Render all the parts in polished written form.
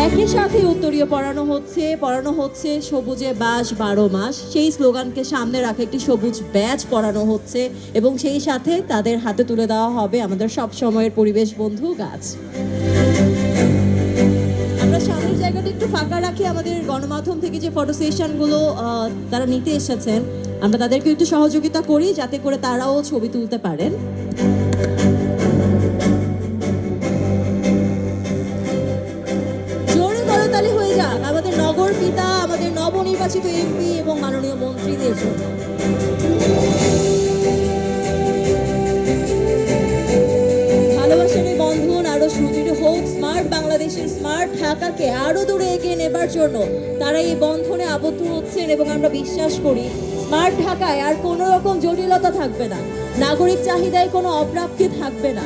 একই সাথে উত্তরীয় পড়ানো হচ্ছে সবুজে বাস 12 মাস, সেই স্লোগানকে সামনে রাখে একটি সবুজ ব্যাজ পড়ানো হচ্ছে এবং সেই সাথে তাদের হাতে তুলে দেওয়া হবে আমাদের সব সময়ের পরিবেশ বন্ধু গাছ। আমরা সামনের জায়গাটা একটু ফাঁকা রাখি, আমাদের গণমাধ্যম থেকে যে ফটো সেশনগুলো তারা নিতে এসেছেন আমরা তাদেরকে একটু সহযোগিতা করি যাতে করে তারাও ছবি তুলতে পারেন। হয়ে যাক আমাদের নগর পিতা, আমাদের নবনির্বাচিত এমপি এবং মাননীয় মন্ত্রীদের জন্য। ভালোবাসার এই বন্ধন আরো সুদৃঢ় হোক, স্মার্ট বাংলাদেশের স্মার্ট ঢাকাকে আরো দূরে এগিয়ে নেবার জন্য তারা এই বন্ধনে আবদ্ধ হচ্ছেন এবং আমরা বিশ্বাস করি স্মার্ট ঢাকায় আর কোনো রকম জটিলতা থাকবে না, নাগরিক চাহিদায় কোনো অপ্রাপ্তি থাকবে না।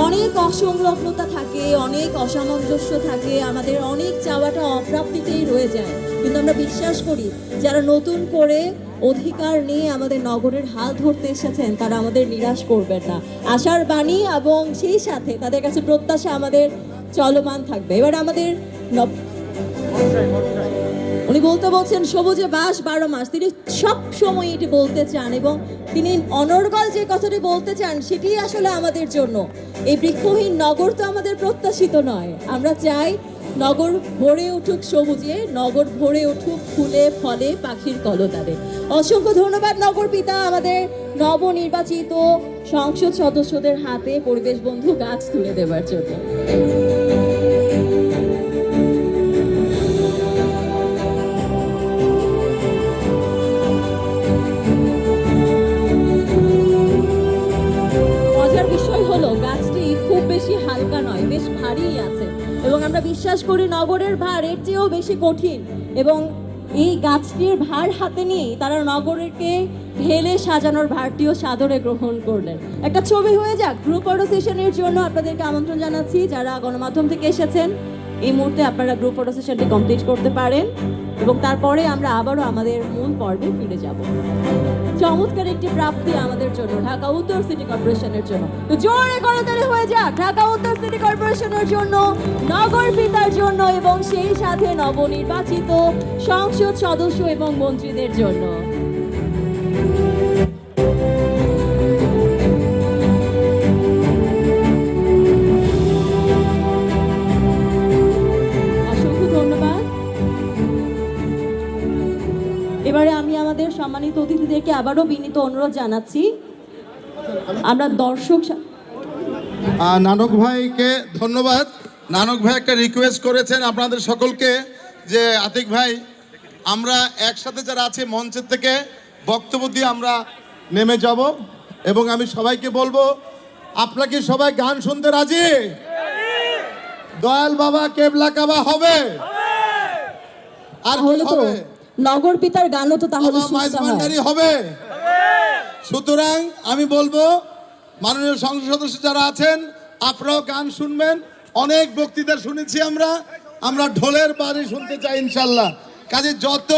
অনেক অসংলগ্নতা থাকে, অনেক অসামঞ্জস্য থাকে, আমাদের অনেক চাওয়াটা অপ্রাপ্তিতেই রয়ে যায়, কিন্তু আমরা বিশ্বাস করি যারা নতুন করে অধিকার নিয়ে আমাদের নগরের হাল ধরতে এসেছেন তারা আমাদের নিরাশ করবেন না। আশার বাণী এবং সেই সাথে তাদের কাছে প্রত্যাশা আমাদের চলমান থাকবে। এবার আমাদের উনি বলছেন সবুজে বাস 12 মাস, তিনি সব সময় এটি বলতে চান এবং তিনি অনর্গল যে কথাটি বলতে চান সেটি আসলে আমাদের জন্য। এই বৃক্ষহীন নগর তো আমাদের প্রত্যাশিত নয়, আমরা চাই নগর ভরে উঠুক সবুজে, নগর ভরে উঠুক ফুলে ফলে পাখির কলতারে। অসংখ্য ধন্যবাদ নগর পিতা, আমাদের নবনির্বাচিত সংসদ সদস্যদের হাতে পরিবেশ বন্ধু গাছ তুলে দেওয়ার জন্য। গাছটি খুব বেশি হালকা নয়, বেশ ভারী আছে এবং আমরা বিশ্বাস করি নগরের ভার এর চেয়েও বেশি কঠিন এবং এই গাছটির ভার হাতে নিয়ে তারা নগরকে ঢেলে সাজানোর ভারটিও সাদরে গ্রহণ করলেন। একটা ছবি হয়ে যাক। গ্রুপ ফটো সেশনের জন্য আপনাদেরকে আমন্ত্রণ জানাচ্ছি, যারা গণমাধ্যম থেকে এসেছেন এই মুহূর্তে আপনারা গ্রুপ ফটো সেশনটি কমপ্লিট করতে পারেন এবং তারপরে আমরা আবারও আমাদের মূল পর্বে ফিরে যাব। চমৎকার একটি প্রাপ্তি আমাদের জন্য, ঢাকা উত্তর সিটি কর্পোরেশনের জন্য। তো জোরে করতালি হয়ে যাক ঢাকা উত্তর সিটি কর্পোরেশনের জন্য, নগর পিতার জন্য এবং সেই সাথে নবনির্বাচিত সংসদ সদস্য এবং মন্ত্রীদের জন্য। এবারে আমি আমাদের সম্মানিত অতিথিদেরকে আবারও বিনীত অনুরোধ জানাচ্ছি, আমরা দর্শক নানক ভাইকে ধন্যবাদ। নানক ভাই একটা রিকোয়েস্ট করেছেন আপনাদের সকলকে যে আতিক ভাই আমরা একসাথে যারা আছে মঞ্চের থেকে বক্তব্য দিয়ে আমরা নেমে যাব এবং আমি সবাইকে বলবো আপনারা কি সবাই গান শুনতে রাজি? দয়াল বাবা কেবলা কাবা হবে আর হবে নগর পিতার গানও তো তাহলে হবে। সুতরাং আমি বলবো মাননীয় সংসদ সদস্য যারা আছেন আপনারাও গান শুনবেন। অনেক বক্তৃতা শুনেছি আমরা ঢোলের বাড়ি শুনতে চাই ইনশাল্লাহ। কাজে যত